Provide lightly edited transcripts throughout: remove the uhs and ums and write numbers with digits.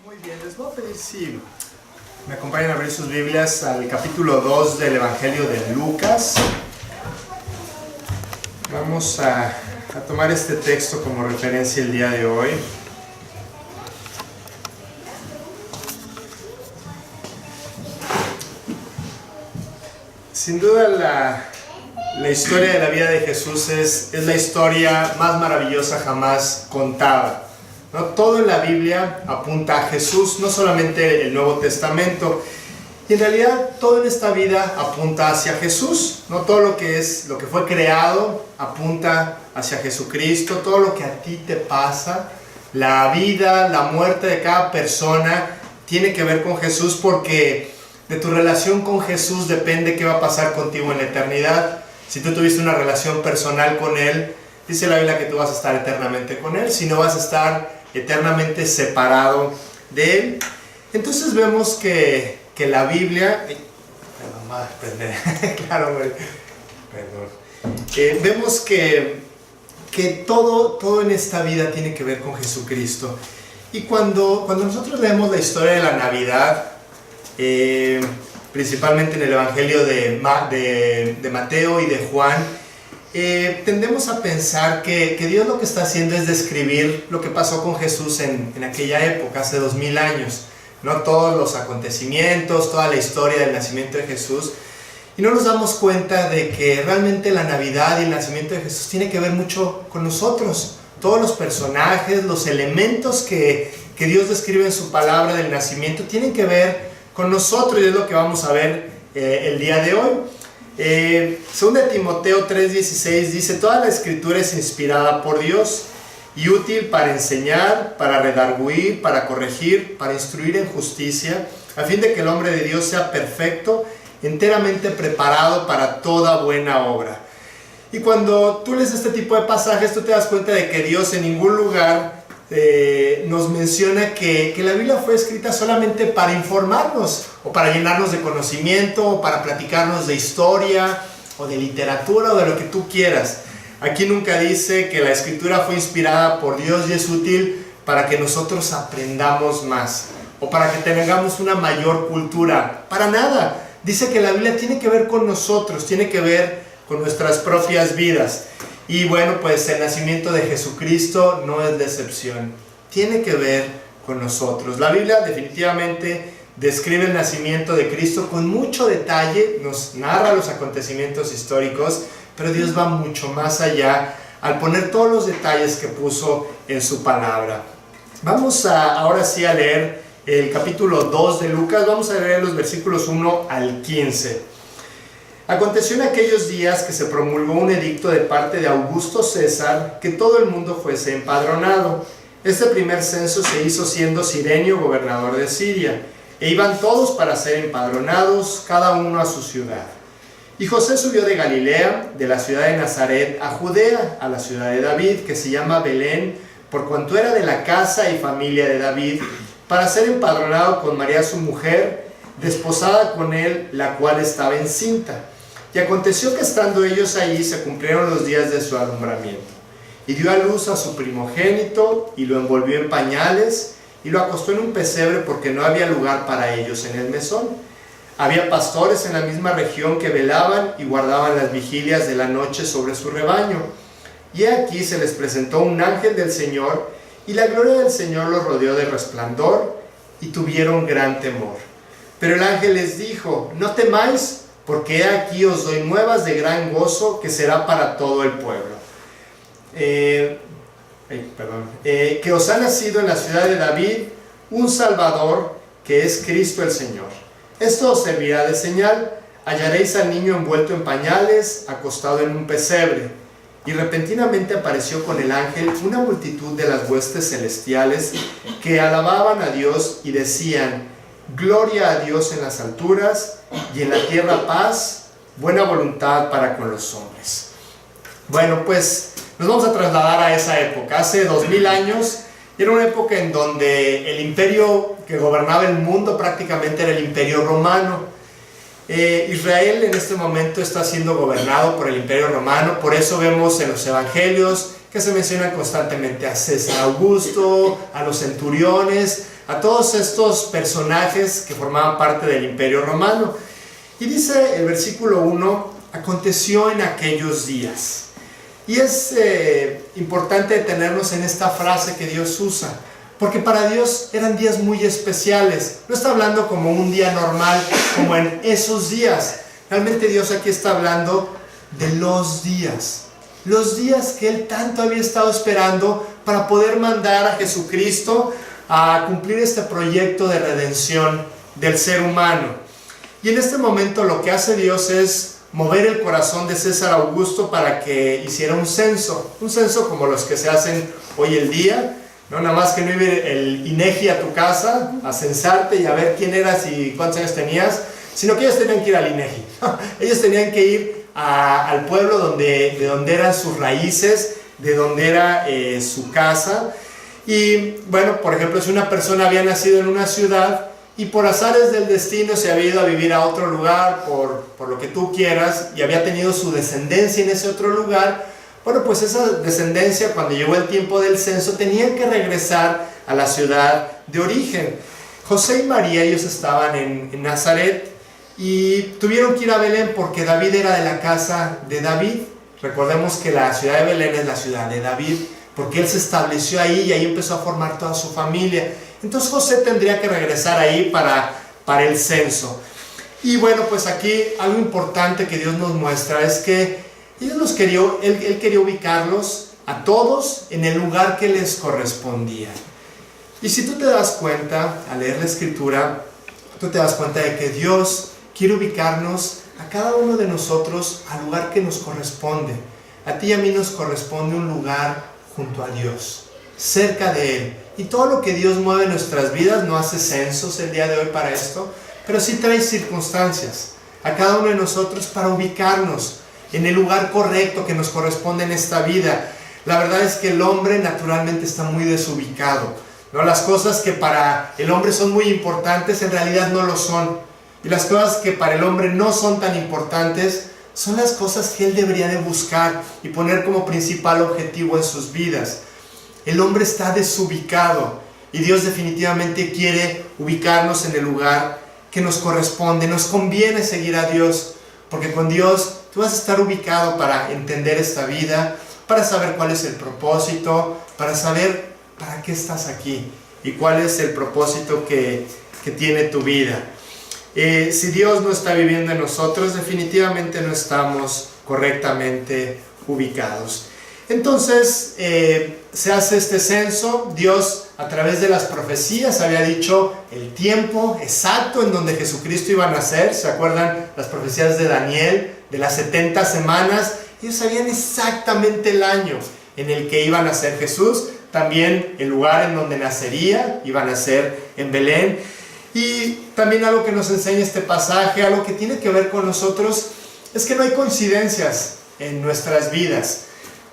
Muy bien, les voy a pedir si me acompañan a abrir sus Biblias al capítulo 2 del Evangelio de Lucas. Vamos a tomar este texto como referencia el día de hoy. Sin duda la historia de la vida de Jesús es la historia más maravillosa jamás contada, ¿no? Todo en la Biblia apunta a Jesús, no solamente el Nuevo Testamento, y en realidad todo en esta vida apunta hacia Jesús, ¿no? Todo lo que fue creado apunta hacia Jesucristo, todo lo que a ti te pasa, la vida, la muerte de cada persona tiene que ver con Jesús, porque de tu relación con Jesús depende qué va a pasar contigo en la eternidad. Si tú tuviste una relación personal con Él, dice la Biblia que tú vas a estar eternamente con Él, si no vas a estar eternamente separado de Él. Entonces vemos que la Biblia... claro, perdón. Vemos que todo en esta vida tiene que ver con Jesucristo. Y cuando nosotros leemos la historia de la Navidad, principalmente en el Evangelio de Mateo y de Juan, tendemos a pensar que Dios lo que está haciendo es describir lo que pasó con Jesús en aquella época, hace 2000 años, ¿no? Todos los acontecimientos, toda la historia del nacimiento de Jesús, y no nos damos cuenta de que realmente la Navidad y el nacimiento de Jesús tiene que ver mucho con nosotros. Todos los personajes, los elementos que Dios describe en su palabra del nacimiento tienen que ver con nosotros, y es lo que vamos a ver el día de hoy. Según de Timoteo 3:16 dice: toda la escritura es inspirada por Dios y útil para enseñar, para redarguir, para corregir, para instruir en justicia, a fin de que el hombre de Dios sea perfecto, enteramente preparado para toda buena obra. Y cuando tú lees este tipo de pasajes, tú te das cuenta de que Dios en ningún lugar nos menciona que la Biblia fue escrita solamente para informarnos, o para llenarnos de conocimiento, o para platicarnos de historia, o de literatura, o de lo que tú quieras. Aquí nunca dice que la escritura fue inspirada por Dios y es útil para que nosotros aprendamos más, o para que tengamos una mayor cultura. Para nada. Dice que la Biblia tiene que ver con nosotros, tiene que ver con nuestras propias vidas. Y bueno, pues el nacimiento de Jesucristo no es la excepción. Tiene que ver con nosotros. La Biblia definitivamente describe el nacimiento de Cristo con mucho detalle, nos narra los acontecimientos históricos, pero Dios va mucho más allá al poner todos los detalles que puso en su palabra. Vamos ahora sí a leer el capítulo 2 de Lucas. Vamos a leer los versículos 1 al 15. Aconteció en aquellos días que se promulgó un edicto de parte de Augusto César que todo el mundo fuese empadronado. Este primer censo se hizo siendo Cirenio gobernador de Siria, e iban todos para ser empadronados, cada uno a su ciudad. Y José subió de Galilea, de la ciudad de Nazaret, a Judea, a la ciudad de David, que se llama Belén, por cuanto era de la casa y familia de David, para ser empadronado con María su mujer, desposada con él, la cual estaba encinta. Y aconteció que estando ellos allí se cumplieron los días de su alumbramiento. Y dio a luz a su primogénito, y lo envolvió en pañales, y lo acostó en un pesebre porque no había lugar para ellos en el mesón. Había pastores en la misma región que velaban y guardaban las vigilias de la noche sobre su rebaño. Y aquí se les presentó un ángel del Señor, y la gloria del Señor los rodeó de resplandor, y tuvieron gran temor. Pero el ángel les dijo: no temáis, porque he aquí os doy nuevas de gran gozo que será para todo el pueblo. Que os ha nacido en la ciudad de David un Salvador, que es Cristo el Señor. Esto os servirá de señal: hallaréis al niño envuelto en pañales, acostado en un pesebre. Y repentinamente apareció con el ángel una multitud de las huestes celestiales que alababan a Dios y decían: gloria a Dios en las alturas, y en la tierra paz, buena voluntad para con los hombres. Bueno, pues nos vamos a trasladar a esa época. Hace 2000 años, era una época en donde el imperio que gobernaba el mundo prácticamente era el imperio romano. Israel en este momento está siendo gobernado por el imperio romano. Por eso vemos en los evangelios que se mencionan constantemente a César Augusto, a los centuriones, a todos estos personajes que formaban parte del Imperio Romano. Y dice el versículo 1, aconteció en aquellos días. Y es importante detenernos en esta frase que Dios usa, porque para Dios eran días muy especiales. No está hablando como un día normal, como en esos días. Realmente Dios aquí está hablando de los días que Él tanto había estado esperando para poder mandar a Jesucristo a cumplir este proyecto de redención del ser humano. Y en este momento lo que hace Dios es mover el corazón de César Augusto para que hiciera un censo como los que se hacen hoy el día, no nada más que no iba el INEGI a tu casa a censarte y a ver quién eras y cuántos años tenías, sino que ellos tenían que ir al INEGI. Ellos tenían que ir al pueblo de donde eran sus raíces, de donde era su casa. Y bueno, por ejemplo, si una persona había nacido en una ciudad y por azares del destino se había ido a vivir a otro lugar, por lo que tú quieras, y había tenido su descendencia en ese otro lugar, bueno, pues esa descendencia, cuando llegó el tiempo del censo, tenían que regresar a la ciudad de origen. José y María, ellos estaban en Nazaret y tuvieron que ir a Belén porque David era de la casa de David. Recordemos que la ciudad de Belén es la ciudad de David, porque él se estableció ahí y ahí empezó a formar toda su familia. Entonces José tendría que regresar ahí para el censo. Y bueno, pues aquí algo importante que Dios nos muestra es que él quería ubicarlos a todos en el lugar que les correspondía. Y si tú te das cuenta, al leer la Escritura, tú te das cuenta de que Dios quiere ubicarnos a cada uno de nosotros al lugar que nos corresponde. A ti y a mí nos corresponde un lugar junto a Dios, cerca de Él. Y todo lo que Dios mueve en nuestras vidas, no hace censos el día de hoy para esto, pero sí trae circunstancias a cada uno de nosotros para ubicarnos en el lugar correcto que nos corresponde en esta vida. La verdad es que el hombre naturalmente está muy desubicado, ¿no? Las cosas que para el hombre son muy importantes en realidad no lo son. Y las cosas que para el hombre no son tan importantes son las cosas que él debería de buscar y poner como principal objetivo en sus vidas. El hombre está desubicado y Dios definitivamente quiere ubicarnos en el lugar que nos corresponde. Nos conviene seguir a Dios, porque con Dios tú vas a estar ubicado para entender esta vida, para saber cuál es el propósito, para saber para qué estás aquí y cuál es el propósito que tiene tu vida. Si Dios no está viviendo en nosotros, definitivamente no estamos correctamente ubicados. Entonces se hace este censo. Dios, a través de las profecías, había dicho el tiempo exacto en donde Jesucristo iba a nacer. ¿Se acuerdan las profecías de Daniel de las 70 semanas? Ellos sabían exactamente el año en el que iba a nacer Jesús, también el lugar en donde nacería, iba a nacer en Belén. Y también algo que nos enseña este pasaje, algo que tiene que ver con nosotros, es que no hay coincidencias en nuestras vidas.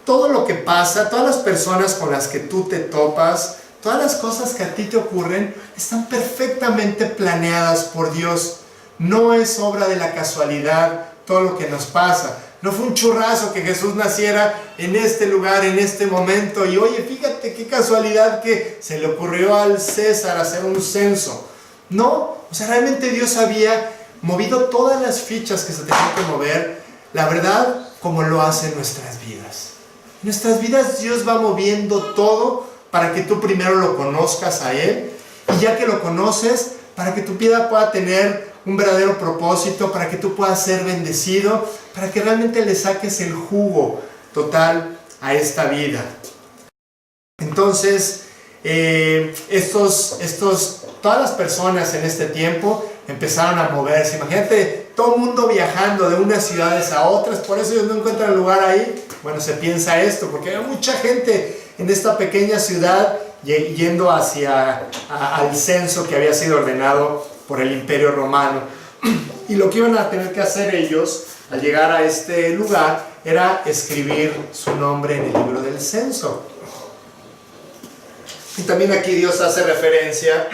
Todo lo que pasa, todas las personas con las que tú te topas, todas las cosas que a ti te ocurren, están perfectamente planeadas por Dios. No es obra de la casualidad todo lo que nos pasa. No fue un churrazo que Jesús naciera en este lugar, en este momento, y oye, fíjate qué casualidad que se le ocurrió al César hacer un censo. No, o sea, realmente Dios había movido todas las fichas que se tenían que mover, la verdad, como lo hace en nuestras vidas. En nuestras vidas Dios va moviendo todo para que tú primero lo conozcas a Él, y ya que lo conoces, para que tu vida pueda tener un verdadero propósito, para que tú puedas ser bendecido, para que realmente le saques el jugo total a esta vida. Entonces, todas las personas en este tiempo empezaron a moverse. Imagínate, todo el mundo viajando de unas ciudades a otras, por eso ellos no encuentran lugar ahí. Bueno, se piensa esto, porque había mucha gente en esta pequeña ciudad yendo al censo que había sido ordenado por el Imperio Romano. Y lo que iban a tener que hacer ellos al llegar a este lugar era escribir su nombre en el libro del censo. Y también aquí Dios hace referencia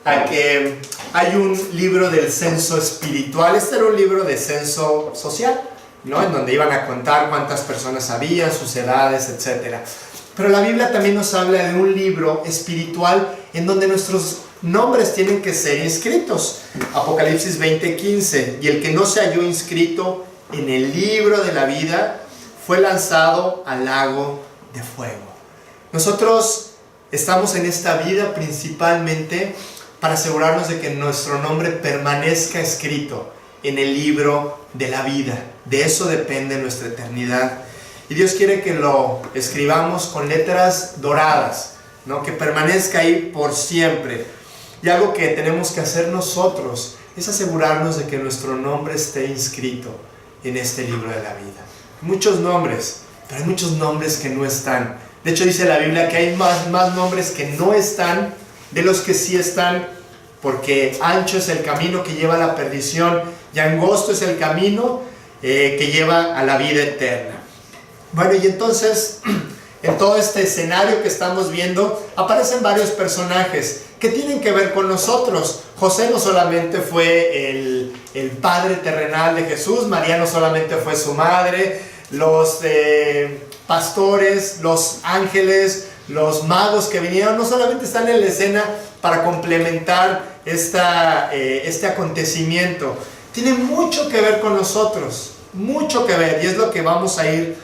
a que hay un libro del censo espiritual. Este era un libro de censo social, ¿no? En donde iban a contar cuántas personas había, sus edades, etc. Pero la Biblia también nos habla de un libro espiritual en donde nuestros nombres tienen que ser inscritos. Apocalipsis 20:15, y el que no se halló inscrito en el libro de la vida fue lanzado al lago de fuego. Nosotros estamos en esta vida principalmente para asegurarnos de que nuestro nombre permanezca escrito en el libro de la vida. De eso depende nuestra eternidad. Y Dios quiere que lo escribamos con letras doradas, ¿no? Que permanezca ahí por siempre. Y algo que tenemos que hacer nosotros es asegurarnos de que nuestro nombre esté inscrito en este libro de la vida. Hay muchos nombres, pero hay muchos nombres que no están. De hecho, dice la Biblia que hay más nombres que no están de los que sí están, porque ancho es el camino que lleva a la perdición y angosto es el camino que lleva a la vida eterna. Bueno, y entonces, en todo este escenario que estamos viendo, aparecen varios personajes que tienen que ver con nosotros. José no solamente fue el padre terrenal de Jesús, María no solamente fue su madre, los pastores, los ángeles, los magos que vinieron, no solamente están en la escena para complementar este acontecimiento. Tiene mucho que ver con nosotros, mucho que ver, y es lo que vamos a ir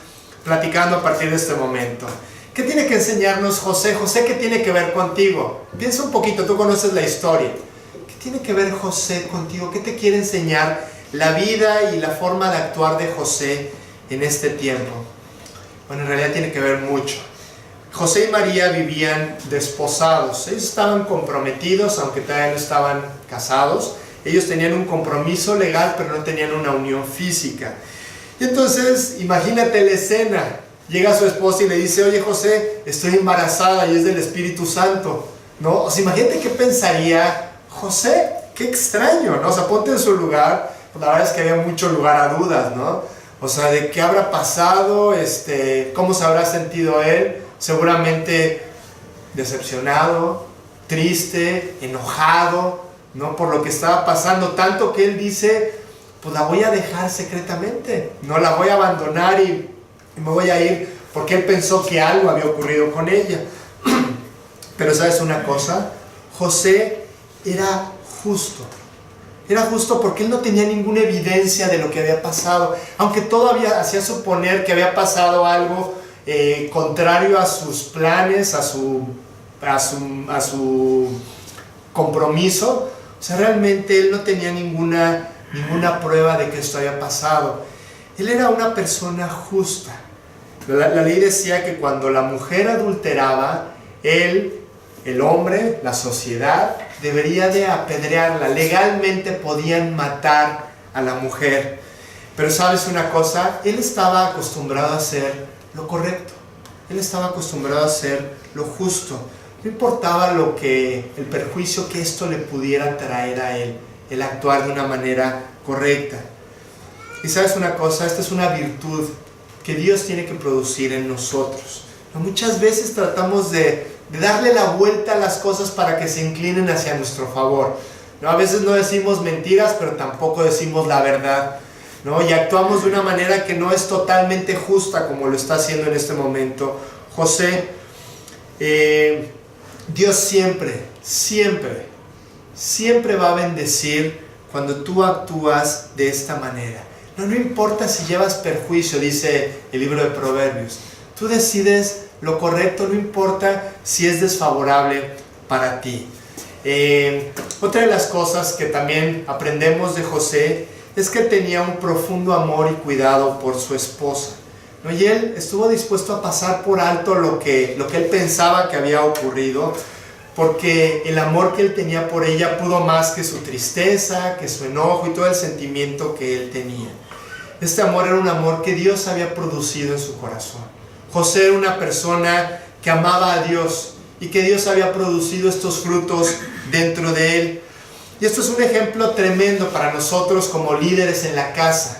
platicando a partir de este momento. ¿Qué tiene que enseñarnos José? José, ¿qué tiene que ver contigo? Piensa un poquito, tú conoces la historia. ¿Qué tiene que ver José contigo? ¿Qué te quiere enseñar la vida y la forma de actuar de José en este tiempo? Bueno, en realidad tiene que ver mucho. José y María vivían desposados. Ellos estaban comprometidos, aunque todavía no estaban casados. Ellos tenían un compromiso legal, pero no tenían una unión física. Y entonces, imagínate la escena. Llega su esposa y le dice: oye José, estoy embarazada y es del Espíritu Santo, ¿no? O sea, imagínate qué pensaría José. Qué extraño, ¿no? O sea, ponte en su lugar. Pues la verdad es que había mucho lugar a dudas, ¿no? O sea, de qué habrá pasado, cómo se habrá sentido él. Seguramente decepcionado, triste, enojado, ¿no? Por lo que estaba pasando, tanto que él dice: pues la voy a dejar secretamente, no la voy a abandonar y me voy a ir, porque él pensó que algo había ocurrido con ella. Pero ¿sabes una cosa? José era justo. Era justo porque él no tenía ninguna evidencia de lo que había pasado, aunque todo hacía suponer que había pasado algo contrario a sus planes, a su compromiso. O sea, realmente él no tenía ninguna prueba de que esto había pasado. Él era una persona justa. La ley decía que cuando la mujer adulteraba, él, el hombre, la sociedad, debería de apedrearla. Legalmente podían matar a la mujer. Pero ¿sabes una cosa? Él estaba acostumbrado a hacer lo correcto. Él estaba acostumbrado a hacer lo justo. No importaba el perjuicio que esto le pudiera traer a él, el actuar de una manera correcta. Y ¿sabes una cosa? Esta es una virtud que Dios tiene que producir en nosotros. Muchas veces tratamos de darle la vuelta a las cosas para que se inclinen hacia nuestro favor, ¿no? A veces no decimos mentiras, pero tampoco decimos la verdad, ¿no? Y actuamos de una manera que no es totalmente justa, como lo está haciendo en este momento José. Dios siempre va a bendecir cuando tú actúas de esta manera. No importa si llevas perjuicio, dice el libro de Proverbios. Tú decides lo correcto, no importa si es desfavorable para ti. Otra de las cosas que también aprendemos de José es que tenía un profundo amor y cuidado por su esposa, ¿no? Y él estuvo dispuesto a pasar por alto lo que él pensaba que había ocurrido, porque el amor que él tenía por ella pudo más que su tristeza, que su enojo y todo el sentimiento que él tenía. Este amor era un amor que Dios había producido en su corazón. José era una persona que amaba a Dios y que Dios había producido estos frutos dentro de él. Y esto es un ejemplo tremendo para nosotros como líderes en la casa,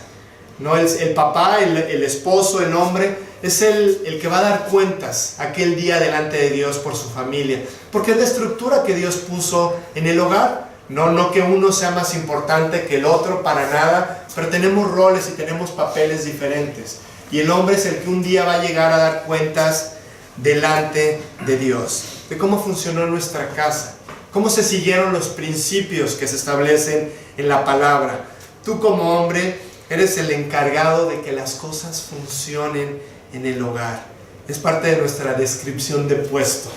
¿no? El papá, el esposo, el hombre, es el que va a dar cuentas aquel día delante de Dios por su familia, porque es la estructura que Dios puso en el hogar. No que uno sea más importante que el otro, para nada, pero tenemos roles y tenemos papeles diferentes. Y el hombre es el que un día va a llegar a dar cuentas delante de Dios, de cómo funcionó nuestra casa, cómo se siguieron los principios que se establecen en la palabra. Tú como hombre eres el encargado de que las cosas funcionen en el hogar. Es parte de nuestra descripción de puesto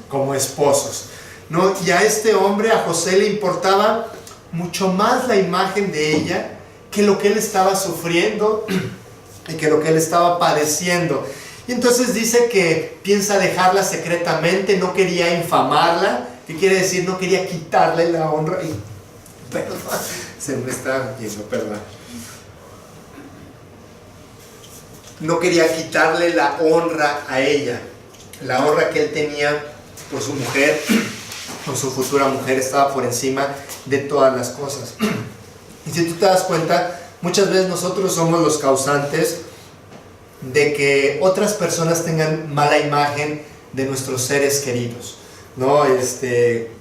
como esposos, ¿no? Y a este hombre, a José, le importaba mucho más la imagen de ella que lo que él estaba sufriendo y que lo que él estaba padeciendo. Y entonces dice que piensa dejarla secretamente, no quería infamarla. ¿Qué quiere decir? No quería quitarle la honra. Perdón, se me está yendo, perdón. No quería quitarle la honra a ella, la honra que él tenía por su mujer, por su futura mujer, estaba por encima de todas las cosas. Y si tú te das cuenta, muchas veces nosotros somos los causantes de que otras personas tengan mala imagen de nuestros seres queridos, ¿no?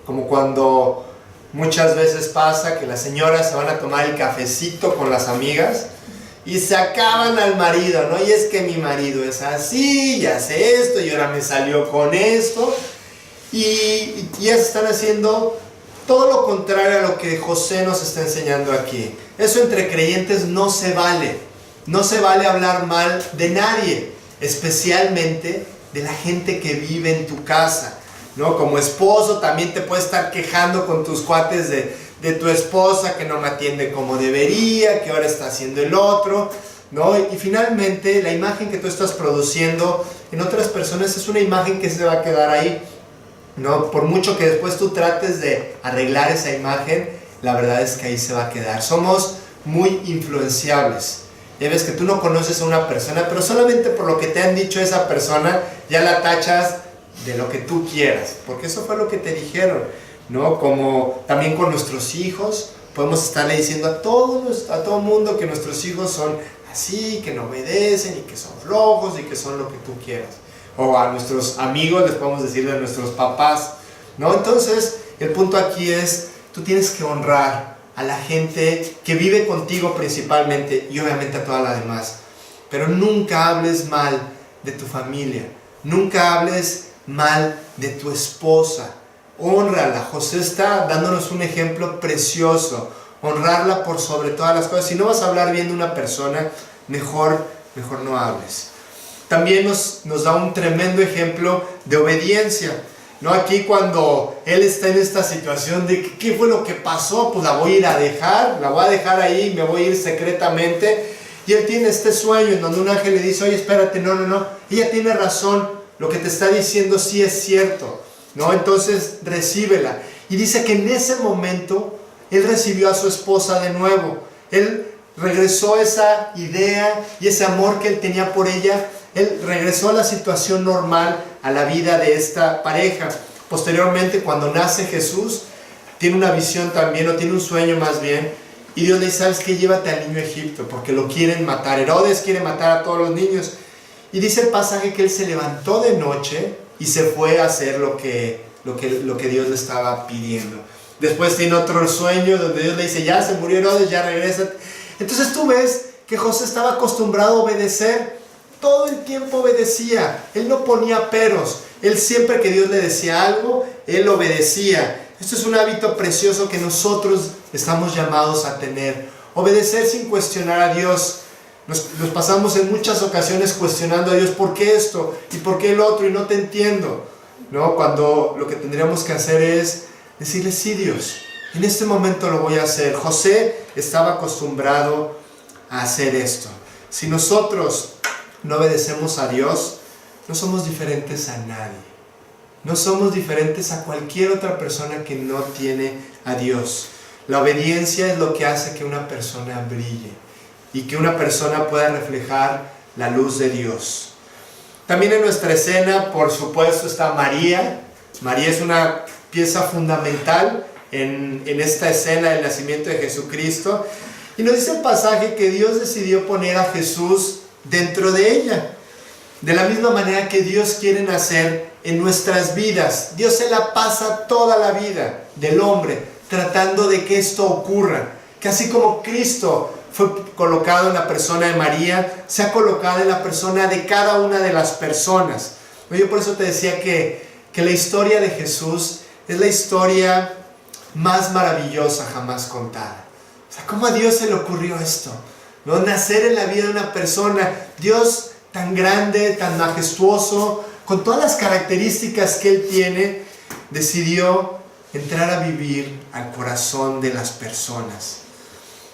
Como cuando muchas veces pasa que las señoras se van a tomar el cafecito con las amigas y se acaban al marido, ¿no? Y es que mi marido es así, y hace esto, y ahora me salió con esto. Y ellas están haciendo todo lo contrario a lo que José nos está enseñando aquí. Eso entre creyentes no se vale. No se vale hablar mal de nadie, especialmente de la gente que vive en tu casa, ¿no? Como esposo también te puedes estar quejando con tus cuates de tu esposa, que no me atiende como debería, que ahora está haciendo el otro, ¿no? Y finalmente la imagen que tú estás produciendo en otras personas es una imagen que se va a quedar ahí, ¿no? Por mucho que después tú trates de arreglar esa imagen, la verdad es que ahí se va a quedar. Somos muy influenciables. Ya ves que tú no conoces a una persona, pero solamente por lo que te han dicho esa persona, ya la tachas de lo que tú quieras, porque eso fue lo que te dijeron, ¿no? Como también con nuestros hijos, podemos estarle diciendo a todo mundo que nuestros hijos son así, que no obedecen y que son flojos y que son lo que tú quieras. O a nuestros amigos les podemos decir de nuestros papás, ¿no? Entonces, el punto aquí es, tú tienes que honrar a la gente que vive contigo principalmente y obviamente a toda la demás. Pero nunca hables mal de tu familia, nunca hables mal de tu esposa. Hónrala. José está dándonos un ejemplo precioso. Honrarla por sobre todas las cosas. Si no vas a hablar bien de una persona, mejor no hables. También nos da un tremendo ejemplo de obediencia, ¿no? Aquí cuando él está en esta situación de ¿qué fue lo que pasó? Pues la voy a ir a dejar, la voy a dejar ahí, me voy a ir secretamente. Y él tiene este sueño en donde un ángel le dice, oye, espérate, no, ella tiene razón, lo que te está diciendo sí es cierto, ¿no? Entonces recíbela. Y dice que en ese momento él recibió a su esposa de nuevo. Él regresó esa idea y ese amor que él tenía por ella. Él regresó a la situación normal, a la vida de esta pareja. Posteriormente, cuando nace Jesús, tiene una visión también, o tiene un sueño más bien, y Dios le dice, ¿sabes qué? Llévate al niño a Egipto, porque lo quieren matar. Herodes quiere matar a todos los niños. Y dice el pasaje que él se levantó de noche y se fue a hacer lo que Dios le estaba pidiendo. Después tiene otro sueño donde Dios le dice, ya se murió Herodes, ya regresa. Entonces tú ves que José estaba acostumbrado a obedecer. Todo el tiempo obedecía, él no ponía peros, él siempre que Dios le decía algo, él obedecía. Esto es un hábito precioso que nosotros estamos llamados a tener, obedecer sin cuestionar a Dios. Nos pasamos en muchas ocasiones cuestionando a Dios, ¿por qué esto? ¿Y por qué el otro? Y no te entiendo, ¿no? Cuando lo que tendríamos que hacer es decirle, sí Dios, en este momento lo voy a hacer. José estaba acostumbrado a hacer esto. Si nosotros no obedecemos a Dios, no somos diferentes a nadie. No somos diferentes a cualquier otra persona que no tiene a Dios. La obediencia es lo que hace que una persona brille y que una persona pueda reflejar la luz de Dios. También en nuestra escena, por supuesto, está María. María es una pieza fundamental en esta escena del nacimiento de Jesucristo. Y nos dice el pasaje que Dios decidió poner a Jesús dentro de ella, de la misma manera que Dios quiere nacer en nuestras vidas. Dios se la pasa toda la vida del hombre tratando de que esto ocurra, que así como Cristo fue colocado en la persona de María, se ha colocado en la persona de cada una de las personas. Yo por eso te decía que la historia de Jesús es la historia más maravillosa jamás contada. O sea, ¿cómo a Dios se le ocurrió esto? ¿No? Nacer en la vida de una persona, Dios tan grande, tan majestuoso, con todas las características que Él tiene, decidió entrar a vivir al corazón de las personas,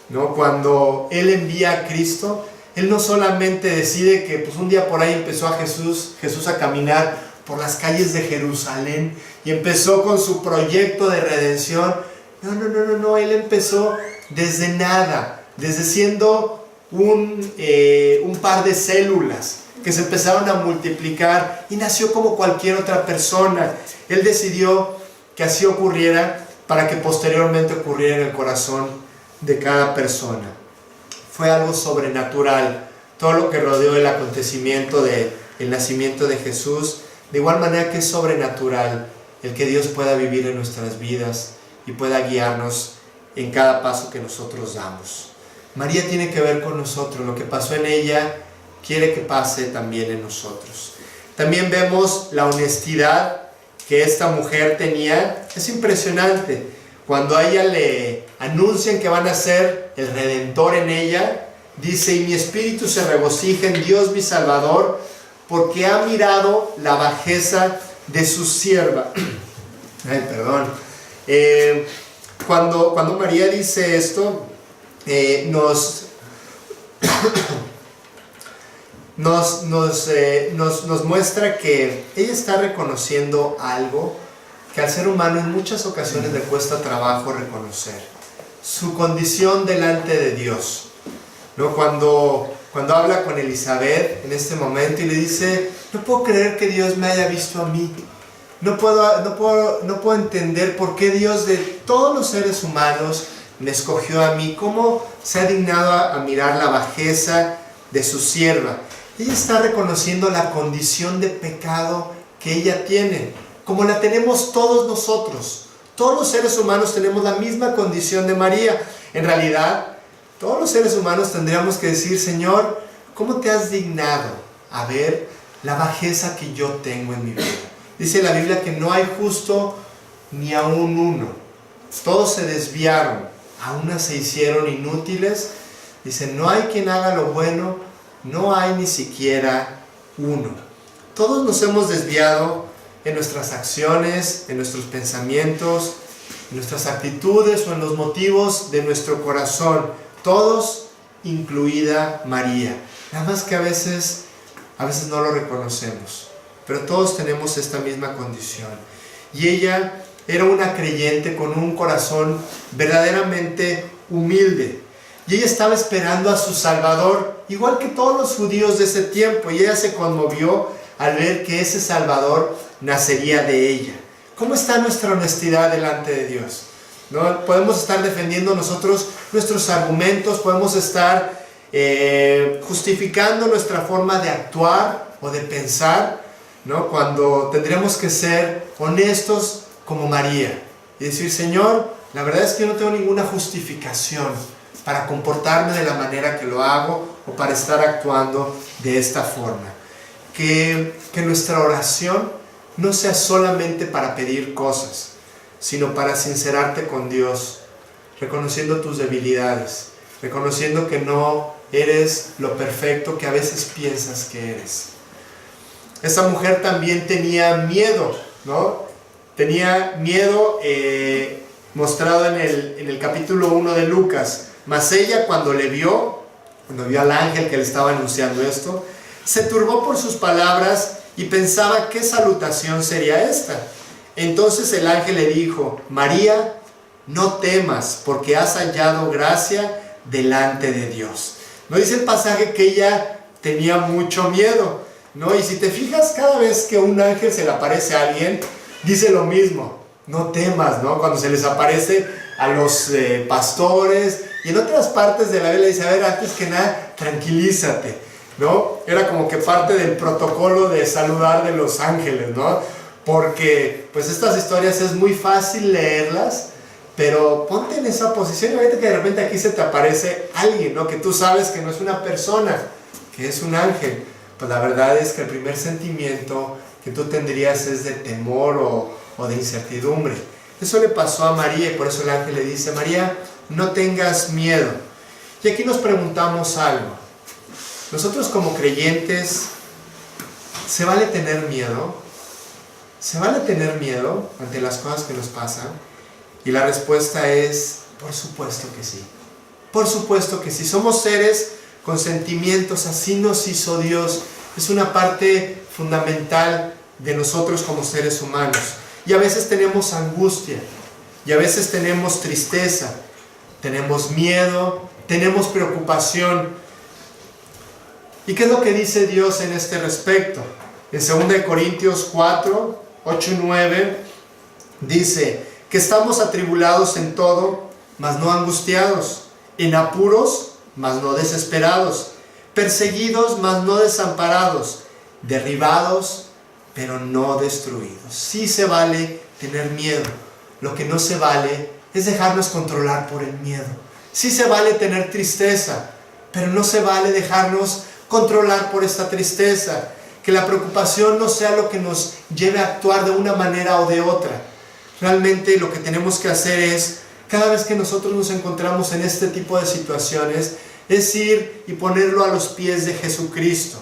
¿no? Cuando Él envía a Cristo, Él no solamente decide que pues, un día por ahí empezó Jesús a caminar por las calles de Jerusalén y empezó con su proyecto de redención. No, Él empezó desde nada, desde siendo un par de células que se empezaron a multiplicar y nació como cualquier otra persona. Él decidió que así ocurriera para que posteriormente ocurriera en el corazón de cada persona. Fue algo sobrenatural todo lo que rodeó el acontecimiento del nacimiento de Jesús, de igual manera que es sobrenatural el que Dios pueda vivir en nuestras vidas y pueda guiarnos en cada paso que nosotros damos. María tiene que ver con nosotros, lo que pasó en ella quiere que pase también en nosotros. También vemos la honestidad que esta mujer tenía. Es impresionante. Cuando a ella le anuncian que van a ser el Redentor en ella, dice: y mi espíritu se regocija en Dios mi Salvador, porque ha mirado la bajeza de su sierva. Cuando María dice esto, nos muestra que ella está reconociendo algo que al ser humano en muchas ocasiones le cuesta trabajo reconocer: su condición delante de Dios, ¿no? Cuando habla con Elizabeth en este momento y le dice: no puedo creer que Dios me haya visto a mí, no puedo entender por qué Dios de todos los seres humanos me escogió a mí, cómo se ha dignado a mirar la bajeza de su sierva. Ella está reconociendo la condición de pecado que ella tiene, como la tenemos todos nosotros. Todos los seres humanos tenemos la misma condición de María. En realidad, todos los seres humanos tendríamos que decir: Señor, ¿cómo te has dignado a ver la bajeza que yo tengo en mi vida? Dice la Biblia que no hay justo ni aún uno. Todos se desviaron, a unas se hicieron inútiles. Dice: no hay quien haga lo bueno, no hay ni siquiera uno. Todos nos hemos desviado en nuestras acciones, en nuestros pensamientos, en nuestras actitudes o en los motivos de nuestro corazón. Todos, incluida María. Nada más que a veces no lo reconocemos, pero todos tenemos esta misma condición. Y ella era una creyente con un corazón verdaderamente humilde. Y ella estaba esperando a su Salvador, igual que todos los judíos de ese tiempo. Y ella se conmovió al ver que ese Salvador nacería de ella. ¿Cómo está nuestra honestidad delante de Dios? ¿No? Podemos estar defendiendo nosotros nuestros argumentos, podemos estar justificando nuestra forma de actuar o de pensar, ¿no? Cuando tendríamos que ser honestos como María y decir: Señor, la verdad es que yo no tengo ninguna justificación para comportarme de la manera que lo hago o para estar actuando de esta forma. Que nuestra oración no sea solamente para pedir cosas, sino para sincerarte con Dios, reconociendo tus debilidades, reconociendo que no eres lo perfecto que a veces piensas que eres. Esta mujer también tenía miedo, ¿no? Tenía miedo mostrado en el capítulo 1 de Lucas. Mas ella, cuando vio al ángel que le estaba anunciando esto, se turbó por sus palabras y pensaba: ¿qué salutación sería esta? Entonces el ángel le dijo: María, no temas, porque has hallado gracia delante de Dios. No dice el pasaje que ella tenía mucho miedo, ¿no? Y si te fijas, cada vez que un ángel se le aparece a alguien, dice lo mismo: no temas, ¿no? Cuando se les aparece a los pastores, y en otras partes de la Biblia dice: a ver, antes que nada, tranquilízate, ¿no? Era como que parte del protocolo de saludar de los ángeles, ¿no? Porque pues estas historias es muy fácil leerlas, pero ponte en esa posición y ahorita que de repente aquí se te aparece alguien, ¿no? Que tú sabes que no es una persona, que es un ángel. Pues la verdad es que el primer sentimiento que tú tendrías es de temor o de incertidumbre. Eso le pasó a María y por eso el ángel le dice: María, no tengas miedo. Y aquí nos preguntamos algo. Nosotros como creyentes, ¿se vale tener miedo? ¿Se vale tener miedo ante las cosas que nos pasan? Y la respuesta es: por supuesto que sí. Por supuesto que sí. Somos seres con sentimientos, así nos hizo Dios. Es una parte fundamental de nosotros como seres humanos. Y a veces tenemos angustia, y a veces tenemos tristeza, tenemos miedo, tenemos preocupación. ¿Y qué es lo que dice Dios en este respecto? En 2 Corintios 4, 8 y 9 dice que estamos atribulados en todo, mas no angustiados, en apuros, mas no desesperados, perseguidos, mas no desamparados, derribados, pero no destruidos. Sí se vale tener miedo. Lo que no se vale es dejarnos controlar por el miedo. Sí se vale tener tristeza, pero no se vale dejarnos controlar por esta tristeza. Que la preocupación no sea lo que nos lleve a actuar de una manera o de otra. Realmente lo que tenemos que hacer es, cada vez que nosotros nos encontramos en este tipo de situaciones, es ir y ponerlo a los pies de Jesucristo.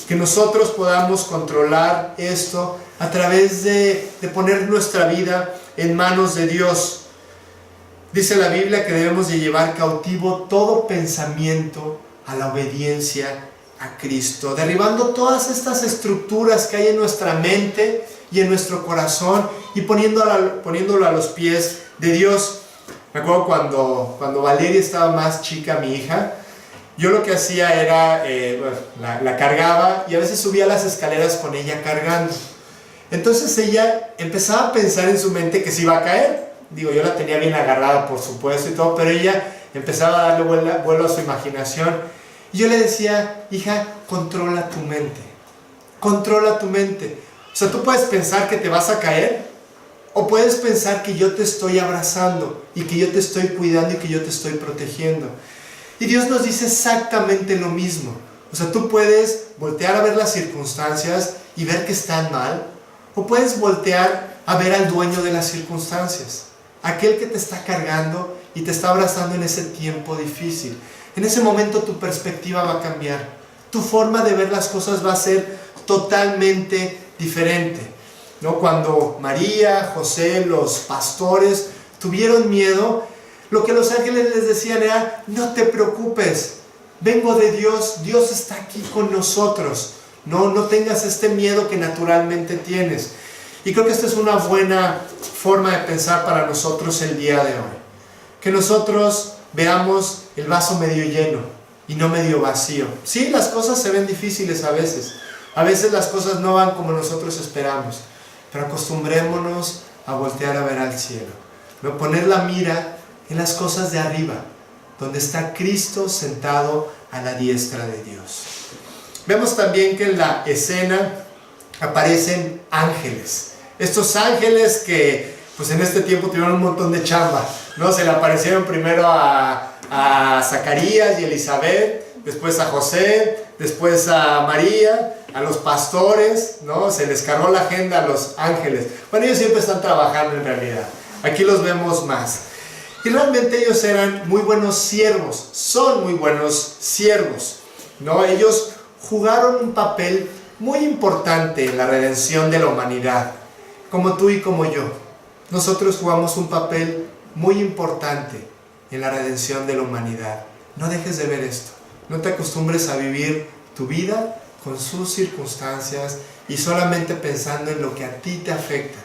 Que nosotros podamos controlar esto a través de poner nuestra vida en manos de Dios. Dice la Biblia que debemos de llevar cautivo todo pensamiento a la obediencia a Cristo, derribando todas estas estructuras que hay en nuestra mente y en nuestro corazón y poniéndolo a los pies de Dios. Me acuerdo cuando Valeria estaba más chica, mi hija, yo lo que hacía era, la cargaba y a veces subía las escaleras con ella cargando. Entonces ella empezaba a pensar en su mente que se iba a caer. Digo, yo la tenía bien agarrada, por supuesto, y todo, pero ella empezaba a darle vuelo a su imaginación. Y yo le decía: hija, controla tu mente. Controla tu mente. O sea, tú puedes pensar que te vas a caer, o puedes pensar que yo te estoy abrazando, y que yo te estoy cuidando, y que yo te estoy protegiendo. Y Dios nos dice exactamente lo mismo. O sea, tú puedes voltear a ver las circunstancias y ver que están mal, o puedes voltear a ver al dueño de las circunstancias, aquel que te está cargando y te está abrazando en ese tiempo difícil. En ese momento tu perspectiva va a cambiar, tu forma de ver las cosas va a ser totalmente diferente, ¿no? Cuando María, José, los pastores tuvieron miedo, lo que los ángeles les decían era: no te preocupes, vengo de Dios, Dios está aquí con nosotros, no tengas este miedo que naturalmente tienes. Y creo que esta es una buena forma de pensar para nosotros el día de hoy, que nosotros veamos el vaso medio lleno y no medio vacío. Sí, las cosas se ven difíciles a veces las cosas no van como nosotros esperamos, pero acostumbrémonos a voltear a ver al cielo, ¿no? Poner la mira en las cosas de arriba, donde está Cristo sentado a la diestra de Dios. Vemos también que en la escena aparecen ángeles. Estos ángeles que pues en este tiempo tuvieron un montón de chamba, ¿no? Se le aparecieron primero a Zacarías y Elizabeth, después a José, después a María, a los pastores, ¿no? Se les cargó la agenda a los ángeles. Bueno, ellos siempre están trabajando en realidad. Aquí los vemos más. Y realmente ellos eran muy buenos siervos, son muy buenos siervos, ¿no? Ellos jugaron un papel muy importante en la redención de la humanidad, como tú y como yo. Nosotros jugamos un papel muy importante en la redención de la humanidad. No dejes de ver esto, no te acostumbres a vivir tu vida con sus circunstancias y solamente pensando en lo que a ti te afecta.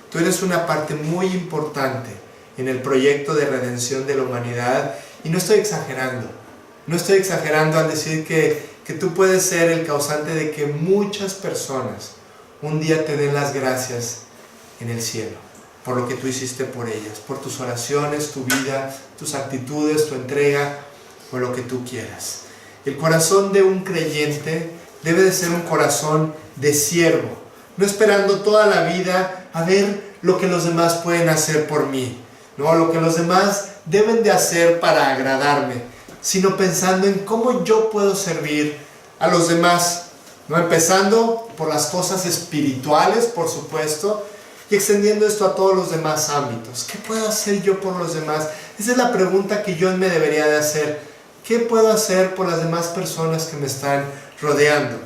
Tú eres una parte muy importante en el proyecto de redención de la humanidad, y no estoy exagerando al decir que tú puedes ser el causante de que muchas personas un día te den las gracias en el cielo por lo que tú hiciste por ellas, por tus oraciones, tu vida, tus actitudes, tu entrega, por lo que tú quieras. El corazón de un creyente debe de ser un corazón de siervo, no esperando toda la vida a ver lo que los demás pueden hacer por mí, no lo que los demás deben de hacer para agradarme, sino pensando en cómo yo puedo servir a los demás. ¿no? Empezando por las cosas espirituales, por supuesto, y extendiendo esto a todos los demás ámbitos. ¿Qué puedo hacer yo por los demás? Esa es la pregunta que yo me debería de hacer. ¿Qué puedo hacer por las demás personas que me están rodeando?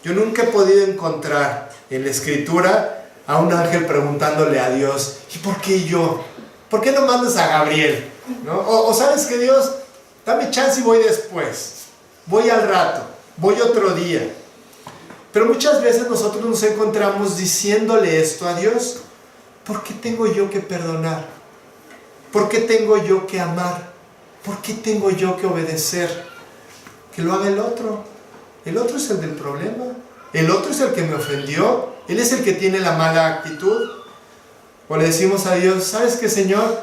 Yo nunca he podido encontrar en la Escritura a un ángel preguntándole a Dios, ¿y por qué yo? ¿Por qué no mandas a Gabriel? ¿No? O sabes que Dios, dame chance y voy después. Voy al rato, voy otro día. Pero muchas veces nosotros nos encontramos diciéndole esto a Dios. ¿Por qué tengo yo que perdonar? ¿Por qué tengo yo que amar? ¿Por qué tengo yo que obedecer? Que lo haga el otro. El otro es el del problema. El otro es el que me ofendió. Él es el que tiene la mala actitud. O le decimos a Dios, ¿sabes qué, Señor?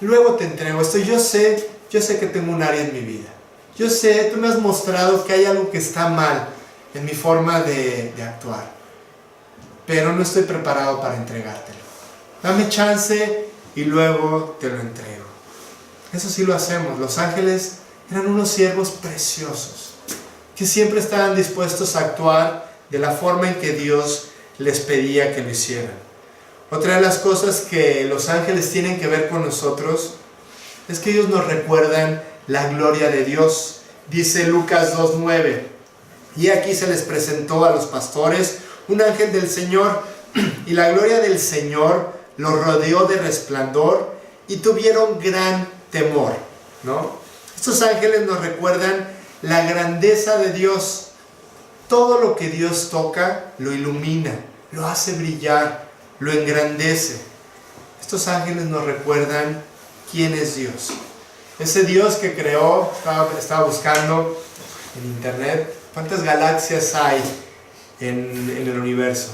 Luego te entrego esto. Yo sé que tengo un área en mi vida. Yo sé, tú me has mostrado que hay algo que está mal en mi forma de actuar. Pero no estoy preparado para entregártelo. Dame chance y luego te lo entrego. Eso sí lo hacemos. Los ángeles eran unos siervos preciosos, que siempre estaban dispuestos a actuar de la forma en que Dios les pedía que lo hicieran. Otra de las cosas que los ángeles tienen que ver con nosotros es que ellos nos recuerdan la gloria de Dios. Dice Lucas 2:9, y aquí se les presentó a los pastores un ángel del Señor, y la gloria del Señor los rodeó de resplandor, y tuvieron gran temor, ¿no? Estos ángeles nos recuerdan la grandeza de Dios. Todo lo que Dios toca lo ilumina, lo hace brillar, lo engrandece. Estos ángeles nos recuerdan quién es Dios. Ese Dios que creó, estaba buscando en internet cuántas galaxias hay en el universo.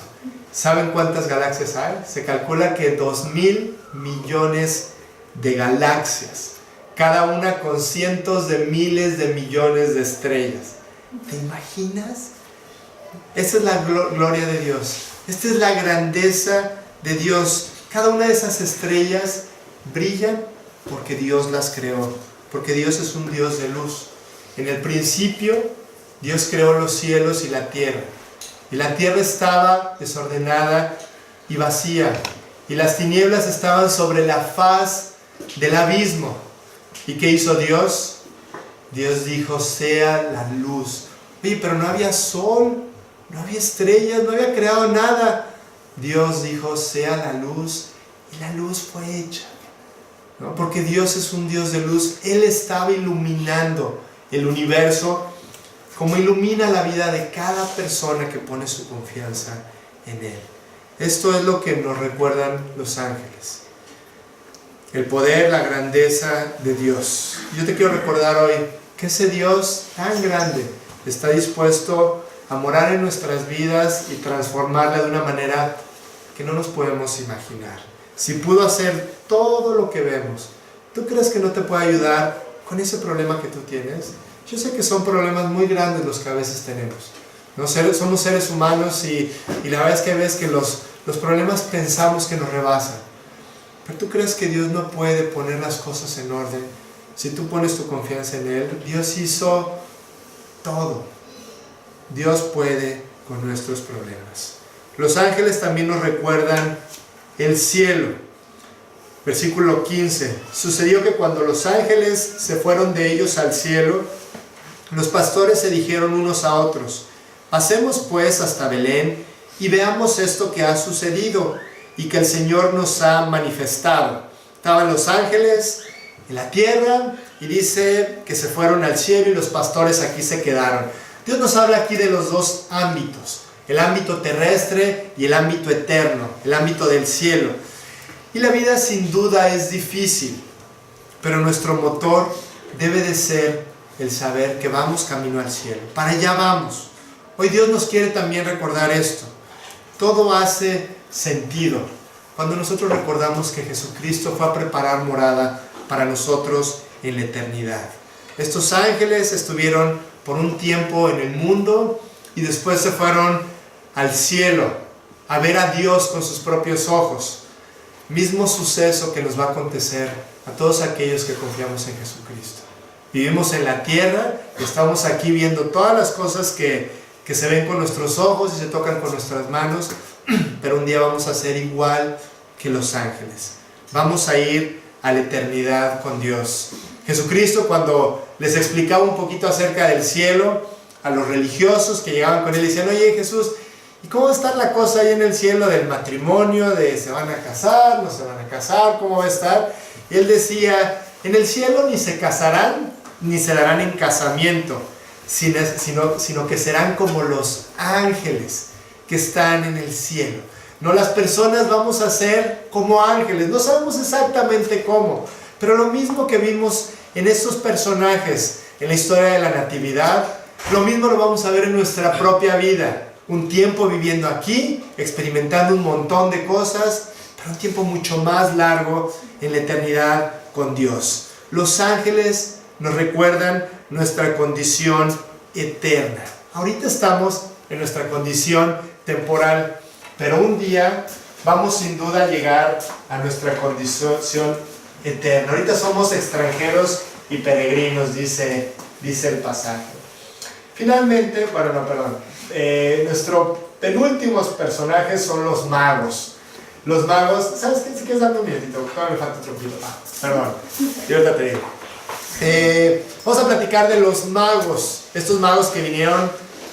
¿Saben cuántas galaxias hay? Se calcula que 2,000 millones de galaxias, cada una con cientos de miles de millones de estrellas. ¿Te imaginas? Esa es la gloria de Dios. Esta es la grandeza de Dios. Cada una de esas estrellas brillan porque Dios las creó, porque Dios es un Dios de luz. En el principio, Dios creó los cielos y la tierra. Y la tierra estaba desordenada y vacía. Y las tinieblas estaban sobre la faz del abismo. ¿Y qué hizo Dios? Dios dijo, sea la luz. Oye, pero no había sol, no había estrellas, no había creado nada. Dios dijo, sea la luz, y la luz fue hecha, ¿no? Porque Dios es un Dios de luz. Él estaba iluminando el universo como ilumina la vida de cada persona que pone su confianza en Él. Esto es lo que nos recuerdan los ángeles. El poder, la grandeza de Dios. Yo te quiero recordar hoy que ese Dios tan grande está dispuesto a morar en nuestras vidas y transformarla de una manera que no nos podemos imaginar. Si pudo hacer todo lo que vemos, ¿tú crees que no te puede ayudar con ese problema que tú tienes? Yo sé que son problemas muy grandes los que a veces tenemos, ¿no? Somos seres humanos y la verdad es que ves que los problemas pensamos que nos rebasan. Pero ¿tú crees que Dios no puede poner las cosas en orden? Si tú pones tu confianza en Él, Dios hizo todo. Dios puede con nuestros problemas. Los ángeles también nos recuerdan el cielo. Versículo 15. Sucedió que cuando los ángeles se fueron de ellos al cielo, los pastores se dijeron unos a otros, pasemos pues hasta Belén y veamos esto que ha sucedido y que el Señor nos ha manifestado. Estaban los ángeles en la tierra y dice que se fueron al cielo y los pastores aquí se quedaron. Dios nos habla aquí de los dos ámbitos, el ámbito terrestre y el ámbito eterno, el ámbito del cielo. Y la vida sin duda es difícil, pero nuestro motor debe de ser el saber que vamos camino al cielo. Para allá vamos. Hoy Dios nos quiere también recordar esto. Todo hace sentido cuando nosotros recordamos que Jesucristo fue a preparar morada para nosotros en la eternidad. Estos ángeles estuvieron por un tiempo en el mundo y después se fueron al cielo a ver a Dios con sus propios ojos. Mismo suceso que nos va a acontecer a todos aquellos que confiamos en Jesucristo. Vivimos en la tierra y estamos aquí viendo todas las cosas que que se ven con nuestros ojos y se tocan con nuestras manos, pero un día vamos a ser igual que los ángeles. Vamos a ir a la eternidad con Dios. Jesucristo, cuando les explicaba un poquito acerca del cielo a los religiosos que llegaban con él, decían: oye Jesús, ¿y cómo va a estar la cosa ahí en el cielo del matrimonio? De ¿se van a casar? ¿No se van a casar? ¿Cómo va a estar? Y él decía: en el cielo ni se casarán ni se darán en casamiento, sino que serán como los ángeles que están en el cielo. No, las personas vamos a ser como ángeles, no sabemos exactamente cómo, pero lo mismo que vimos en estos personajes en la historia de la Natividad, lo mismo lo vamos a ver en nuestra propia vida. Un tiempo viviendo aquí, experimentando un montón de cosas, pero un tiempo mucho más largo en la eternidad con Dios. Los ángeles nos recuerdan nuestra condición eterna. Ahorita estamos en nuestra condición temporal, pero un día vamos sin duda a llegar a nuestra condición eterna. Ahorita somos extranjeros y peregrinos, dice el pasaje. Finalmente, nuestros penúltimos personajes son los magos. Los magos, ¿sabes qué? Si quieres darme un minutito, todavía me falta otro poquito. Perdón, yo ahorita te digo. Vamos a platicar de los magos, estos magos que vinieron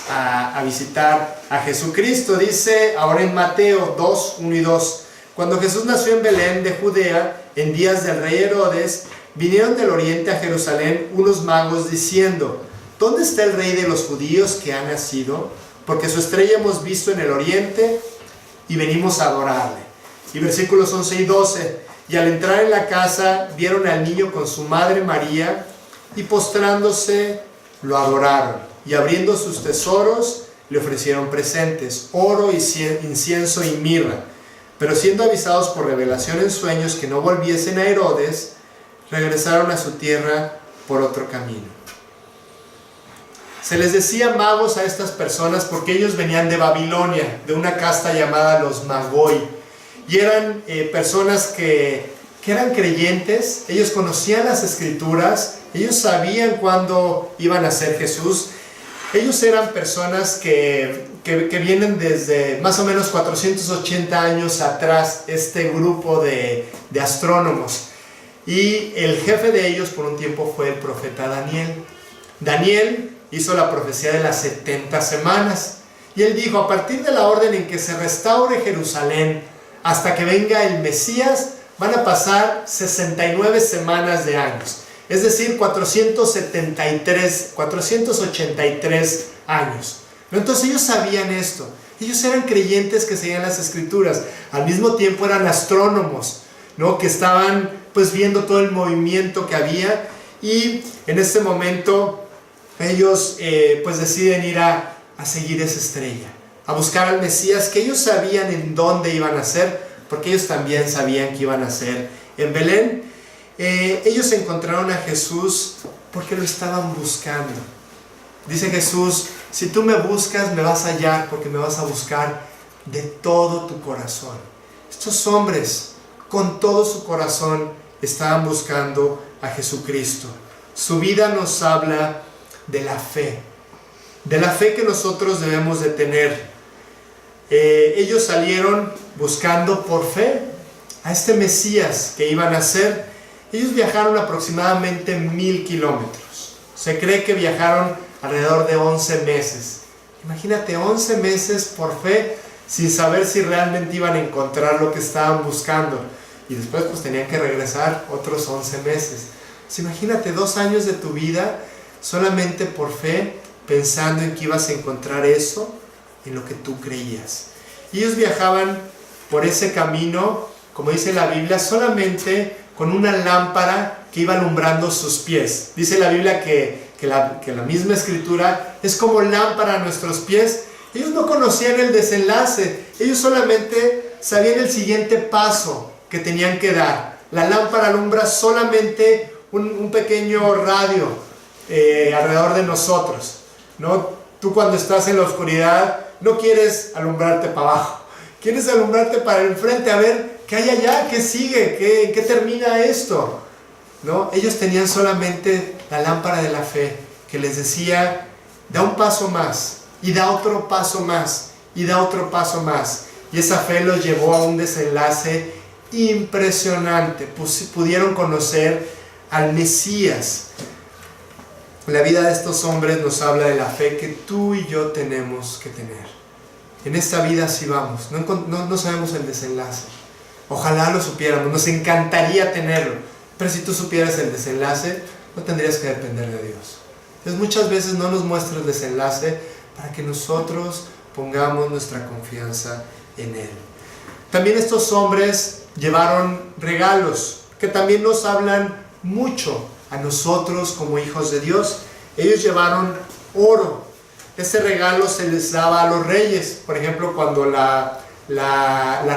a visitar a Jesucristo. Dice ahora en Mateo 2, 1 y 2: cuando Jesús nació en Belén de Judea, en días del rey Herodes, vinieron del oriente a Jerusalén unos magos diciendo: ¿dónde está el rey de los judíos que ha nacido? Porque su estrella hemos visto en el oriente y venimos a adorarle. Y versículos 11 y 12: y al entrar en la casa vieron al niño con su madre María, y postrándose lo adoraron, y abriendo sus tesoros le ofrecieron presentes, oro, incienso y mirra. Pero siendo avisados por revelación en sueños que no volviesen a Herodes, regresaron a su tierra por otro camino. Se les decía magos a estas personas porque ellos venían de Babilonia, de una casta llamada los Magoi, y eran personas que eran creyentes. Ellos conocían las escrituras, ellos sabían cuándo iban a ser Jesús. Ellos eran personas que vienen desde más o menos 480 años atrás, este grupo de astrónomos. Y el jefe de ellos por un tiempo fue el profeta Daniel. Daniel hizo la profecía de las 70 semanas. Y él dijo: a partir de la orden en que se restaure Jerusalén hasta que venga el Mesías, van a pasar 69 semanas de años. Es decir, 483 años. Entonces ellos sabían esto. Ellos eran creyentes que seguían las escrituras. Al mismo tiempo eran astrónomos, ¿no? Que estaban pues viendo todo el movimiento que había. Y en este momento ellos pues deciden ir a seguir esa estrella, a buscar al Mesías, que ellos sabían en dónde iban a ser, porque ellos también sabían que iban a ser en Belén. Ellos encontraron a Jesús porque lo estaban buscando. Dice Jesús: si tú me buscas, me vas a hallar, porque me vas a buscar de todo tu corazón. Estos hombres, con todo su corazón, estaban buscando a Jesucristo. Su vida nos habla de la fe que nosotros debemos de tener. Ellos salieron buscando por fe a este Mesías que iban a ser. Ellos viajaron aproximadamente 1000 kilómetros. Se cree que viajaron alrededor de 11 meses. Imagínate, 11 meses por fe, sin saber si realmente iban a encontrar lo que estaban buscando. Y después pues tenían que regresar otros 11 meses. Pues imagínate, 2 años de tu vida solamente por fe, pensando en que ibas a encontrar eso en lo que tú creías. Y ellos viajaban por ese camino, como dice la Biblia, solamente con una lámpara que iba alumbrando sus pies. Dice la Biblia que la misma escritura es como lámpara a nuestros pies. Ellos no conocían el desenlace, ellos solamente sabían el siguiente paso que tenían que dar. La lámpara alumbra solamente un pequeño radio alrededor de nosotros, ¿no? Tú cuando estás en la oscuridad no quieres alumbrarte para abajo, quieres alumbrarte para el frente, a ver qué hay allá, qué sigue, qué termina esto, ¿no? Ellos tenían solamente la lámpara de la fe que les decía: da un paso más, y da otro paso más, y da otro paso más. Y esa fe los llevó a un desenlace impresionante. Pudieron conocer al Mesías. La vida de estos hombres nos habla de la fe que tú y yo tenemos que tener. En esta vida así vamos, no sabemos el desenlace. Ojalá lo supiéramos, nos encantaría tenerlo, pero si tú supieras el desenlace, no tendrías que depender de Dios. Entonces muchas veces no nos muestra el desenlace para que nosotros pongamos nuestra confianza en Él. También estos hombres llevaron regalos que también nos hablan mucho a nosotros como hijos de Dios. Ellos llevaron oro. Ese regalo se les daba a los reyes. Por ejemplo, cuando la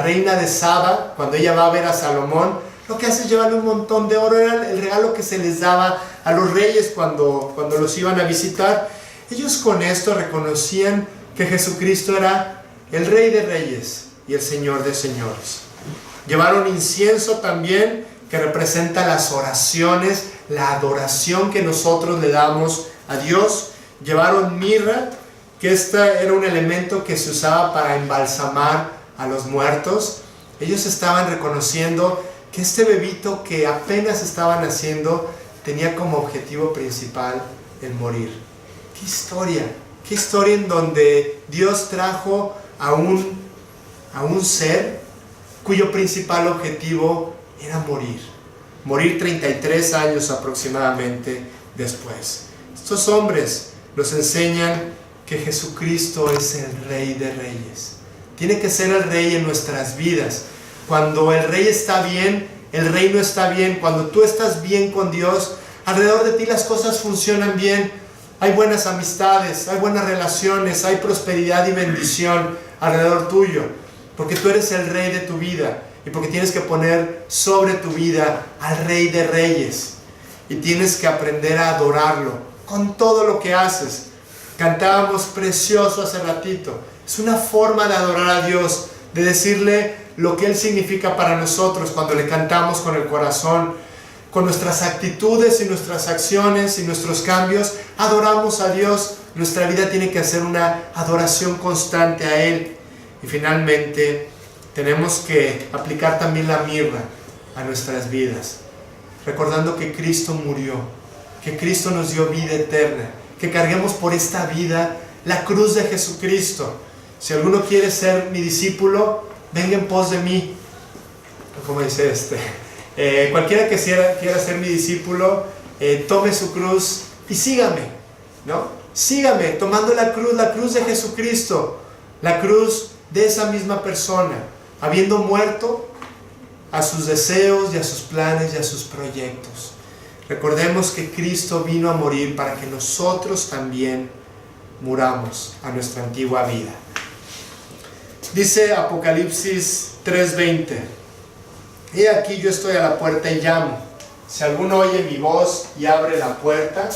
reina de Saba, cuando ella va a ver a Salomón, lo que hace es llevarle un montón de oro. Era el regalo que se les daba a los reyes cuando los iban a visitar. Ellos con esto reconocían que Jesucristo era el Rey de Reyes y el Señor de Señores. Llevaron incienso también, que representa las oraciones, la adoración que nosotros le damos a Dios. Llevaron mirra, que era un elemento que se usaba para embalsamar a los muertos. Ellos estaban reconociendo que este bebito que apenas estaban haciendo tenía como objetivo principal el morir. ¡Qué historia! ¡Qué historia en donde Dios trajo a un ser cuyo principal objetivo era morir! Morir 33 años aproximadamente después. Estos hombres nos enseñan que Jesucristo es el Rey de Reyes. Tiene que ser el Rey en nuestras vidas. Cuando el Rey está bien, el reino está bien. Cuando tú estás bien con Dios, alrededor de ti las cosas funcionan bien. Hay buenas amistades, hay buenas relaciones, hay prosperidad y bendición alrededor tuyo. Porque tú eres el Rey de tu vida y porque tienes que poner sobre tu vida al Rey de Reyes. Y tienes que aprender a adorarlo con todo lo que haces. Cantábamos precioso hace ratito. Es una forma de adorar a Dios, de decirle lo que Él significa para nosotros cuando le cantamos con el corazón, con nuestras actitudes y nuestras acciones y nuestros cambios. Adoramos a Dios. Nuestra vida tiene que ser una adoración constante a Él. Y finalmente tenemos que aplicar también la mirra a nuestras vidas, recordando que Cristo murió, que Cristo nos dio vida eterna, que carguemos por esta vida la cruz de Jesucristo. Si alguno quiere ser mi discípulo, venga en pos de mí. Como dice cualquiera que quiera ser mi discípulo, tome su cruz y sígame, ¿no? Sígame tomando la cruz de Jesucristo, la cruz de esa misma persona, habiendo muerto a sus deseos y a sus planes y a sus proyectos. Recordemos que Cristo vino a morir para que nosotros también muramos a nuestra antigua vida. Dice Apocalipsis 3:20: He aquí yo estoy a la puerta y llamo. Si alguno oye mi voz y abre la puerta,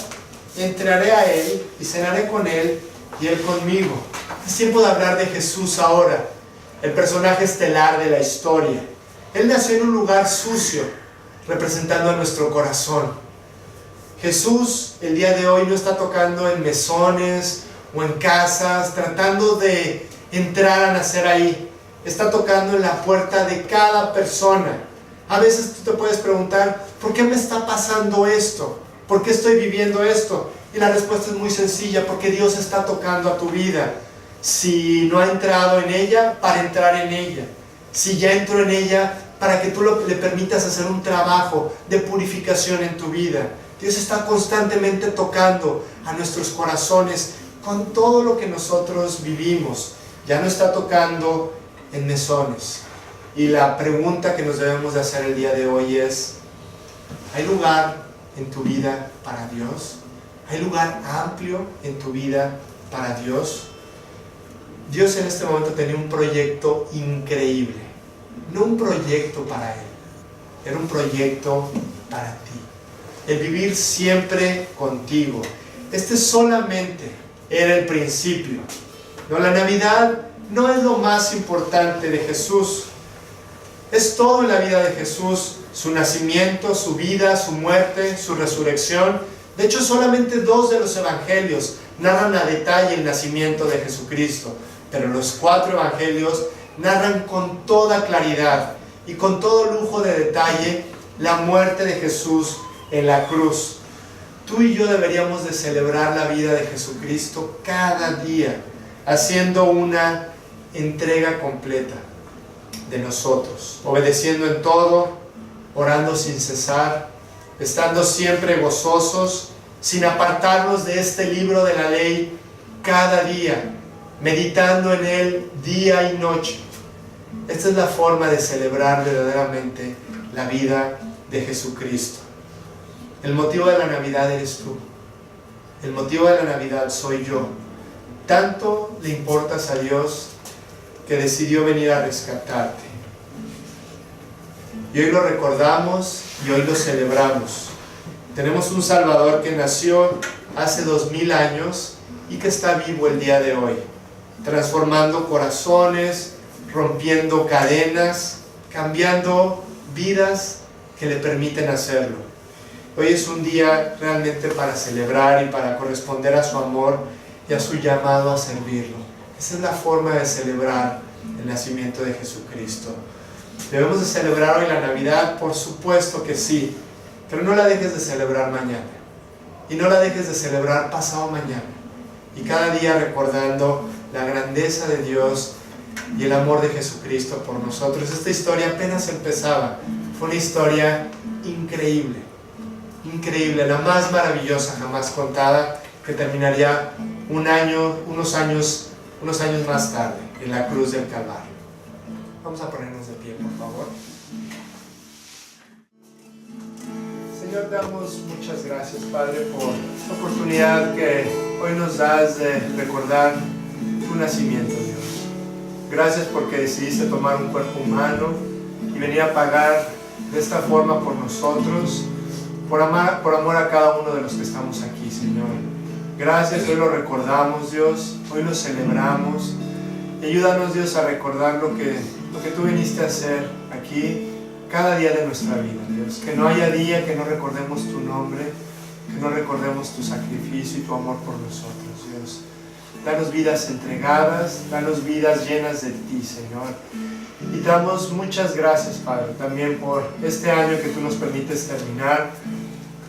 entraré a él y cenaré con él y él conmigo. Es tiempo de hablar de Jesús ahora, el personaje estelar de la historia. Él nació en un lugar sucio, representando a nuestro corazón. Jesús el día de hoy no está tocando en mesones o en casas, tratando de entrar a nacer ahí. Está tocando en la puerta de cada persona. A veces tú te puedes preguntar, ¿por qué me está pasando esto? ¿Por qué estoy viviendo esto? Y la respuesta es muy sencilla: porque Dios está tocando a tu vida. Si no ha entrado en ella, para entrar en ella. Si ya entró en ella, para que tú le permitas hacer un trabajo de purificación en tu vida. Dios está constantemente tocando a nuestros corazones con todo lo que nosotros vivimos. Ya no está tocando en mesones. Y la pregunta que nos debemos de hacer el día de hoy es: ¿hay lugar en tu vida para Dios? ¿Hay lugar amplio en tu vida para Dios? Dios en este momento tenía un proyecto increíble. No un proyecto para Él, era un proyecto para ti. El vivir siempre contigo. Este solamente era el principio. No, la Navidad no es lo más importante de Jesús. Es todo en la vida de Jesús: su nacimiento, su vida, su muerte, su resurrección. De hecho, solamente 2 de los evangelios narran a detalle el nacimiento de Jesucristo, pero los 4 evangelios narran con toda claridad y con todo lujo de detalle la muerte de Jesús en la cruz. Tú y yo deberíamos de celebrar la vida de Jesucristo cada día, haciendo una entrega completa de nosotros, obedeciendo en todo, orando sin cesar, estando siempre gozosos, sin apartarnos de este libro de la ley cada día, meditando en él día y noche. Esta es la forma de celebrar verdaderamente la vida de Jesucristo. El motivo de la Navidad eres tú. El motivo de la Navidad soy yo. Tanto le importas a Dios que decidió venir a rescatarte. Y hoy lo recordamos y hoy lo celebramos. Tenemos un Salvador que nació hace 2000 años y que está vivo el día de hoy, transformando corazones, rompiendo cadenas, cambiando vidas que le permiten hacerlo. Hoy es un día realmente para celebrar y para corresponder a su amor y a su llamado a servirlo. Esa es la forma de celebrar el nacimiento de Jesucristo. ¿Debemos de celebrar hoy la Navidad? Por supuesto que sí, pero no la dejes de celebrar mañana y no la dejes de celebrar pasado mañana, y cada día recordando la grandeza de Dios y el amor de Jesucristo por nosotros. Esta historia apenas empezaba, fue una historia increíble, increíble, la más maravillosa jamás contada, que terminaría unos años más tarde en la cruz del Calvario. Vamos a ponernos de pie, por favor. Señor, te damos muchas gracias, Padre, por la oportunidad que hoy nos das de recordar tu nacimiento, Dios. Gracias porque decidiste tomar un cuerpo humano y venir a pagar de esta forma por nosotros, por amor a cada uno de los que estamos aquí, Señor. Gracias, hoy lo recordamos, Dios, hoy lo celebramos. Y ayúdanos, Dios, a recordar lo que tú viniste a hacer aquí cada día de nuestra vida, Dios. Que no haya día que no recordemos tu nombre, que no recordemos tu sacrificio y tu amor por nosotros, Dios. Danos vidas entregadas, danos vidas llenas de ti, Señor. Y te damos muchas gracias, Padre, también por este año que tú nos permites terminar.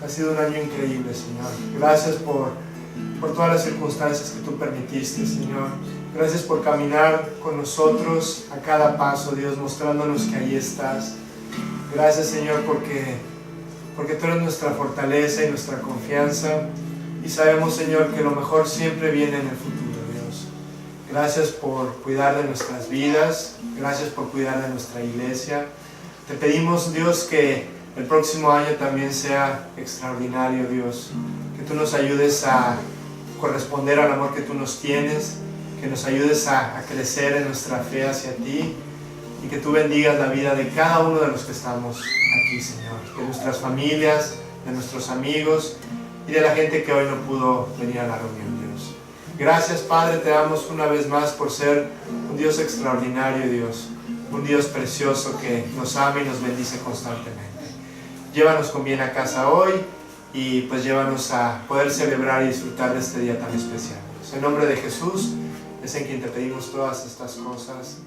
Ha sido un año increíble, Señor. Gracias por todas las circunstancias que tú permitiste, Señor. Gracias por caminar con nosotros a cada paso, Dios, mostrándonos que ahí estás. Gracias, Señor, porque tú eres nuestra fortaleza y nuestra confianza. Y sabemos, Señor, que lo mejor siempre viene en el futuro, Dios. Gracias por cuidar de nuestras vidas. Gracias por cuidar de nuestra iglesia. Te pedimos, Dios, que el próximo año también sea extraordinario, Dios. Que tú nos ayudes a corresponder al amor que tú nos tienes, que nos ayudes a crecer en nuestra fe hacia ti, y que tú bendigas la vida de cada uno de los que estamos aquí, Señor, de nuestras familias, de nuestros amigos y de la gente que hoy no pudo venir a la reunión, Dios. Gracias, Padre, te damos una vez más por ser un Dios extraordinario, Dios, un Dios precioso que nos ama y nos bendice constantemente. Llévanos con bien a casa hoy y pues llévanos a poder celebrar y disfrutar de este día tan especial, Dios. En nombre de Jesús es en quien te pedimos todas estas cosas.